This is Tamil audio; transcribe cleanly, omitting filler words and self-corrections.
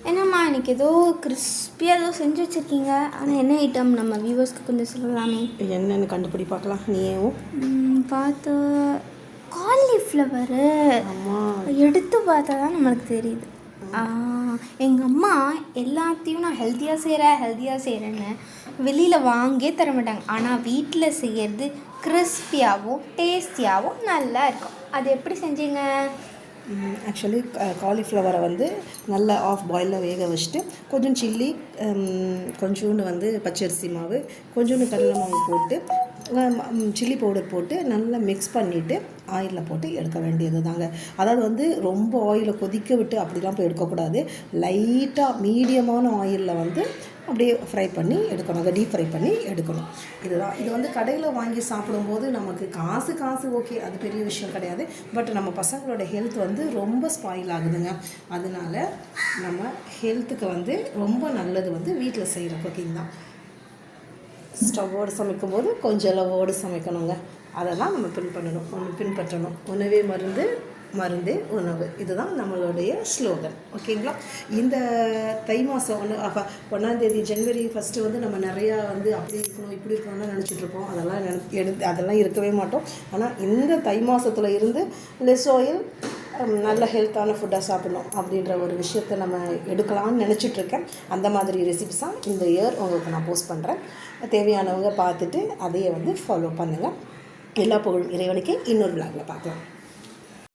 என்னம்மா இன்றைக்கி ஏதோ கிறிஸ்பியாக ஏதோ செஞ்சு வச்சுருக்கீங்க. ஆனால் என்ன ஐட்டம் நம்ம வியூவர்ஸ்க்கு கொஞ்சம் சொல்லலாமே? என்னென்னு கண்டுபிடி பார்க்கலாம். நீயும் பார்த்தா காலிஃப்ளவரு. எடுத்து பார்த்தா தான் நம்மளுக்கு தெரியுது. எங்கள் அம்மா எல்லாத்தையும் நான் ஹெல்த்தியாக செய்கிறேன்னு வெளியில் வாங்கே தர மாட்டாங்க. ஆனால் வீட்டில் செய்கிறது கிறிஸ்பியாகவும் டேஸ்டியாகவும் நல்லா இருக்கும். அது எப்படி செஞ்சீங்க? ஆக்சுவலி காலிஃப்ளவரை வந்து நல்லா ஆஃப் பாயிலில் வேக வச்சுட்டு கொஞ்சம் சில்லி, கொஞ்சோண்டு பச்சரிசி மாவு, கொஞ்சோண்டு கடலை மாவு போட்டு சில்லி பவுடர் போட்டு நல்லா மிக்ஸ் பண்ணிவிட்டு ஆயிலில் போட்டு எடுக்க வேண்டியது தாங்க. அதாவது ரொம்ப ஆயிலை கொதிக்க விட்டு அப்படிலாம் போய் எடுக்கக்கூடாது. லைட்டாக மீடியமான ஆயிலில் அப்படியே ஃப்ரை பண்ணி எடுக்கணும், டீப் ஃப்ரை பண்ணி எடுக்கணும். இதுதான். இது கடையில் வாங்கி சாப்பிடும்போது நமக்கு காசு ஓகே, அது பெரிய விஷயம் கிடையாது. பட் நம்ம பசங்களோட ஹெல்த் ரொம்ப ஸ்பாயில் ஆகுதுங்க. அதனால நம்ம ஹெல்த்துக்கு ரொம்ப நல்லது வீட்டில் செய்கிற குக்கிங் தான். ஸ்டவ்வோடு சமைக்கும்போது கொஞ்சம் அளவோடு சமைக்கணுங்க. அதை தான் நம்ம பின்பற்றணும். உணவே மருந்தே உணவு. இதுதான் நம்மளுடைய ஸ்லோகன். ஓகேங்களா? இந்த தை மாதம் 1 ஜனவரி 1 நம்ம நிறையா அப்படி இருக்கணும் இப்படி இருக்கணும்னு நினச்சிட்ருப்போம். அதெல்லாம் இருக்கவே மாட்டோம். ஆனால் இந்த தை மாதத்தில் இருந்து லெஸ் ஆயில், நல்ல ஹெல்த்தான ஃபுட்டாக சாப்பிடணும் அப்படின்ற ஒரு விஷயத்தை நம்ம எடுக்கலாம்னு நினச்சிட்ருக்கேன். அந்த மாதிரி ரெசிபிஸாக இந்த இயர் உங்களுக்கு நான் போஸ்ட் பண்ணுறேன். தேவையானவங்க பார்த்துட்டு அதையே ஃபாலோ பண்ணுங்கள். எல்லா புகழும் இறைவனுக்கு. இன்னொரு விளாகில் பார்க்கலாம்.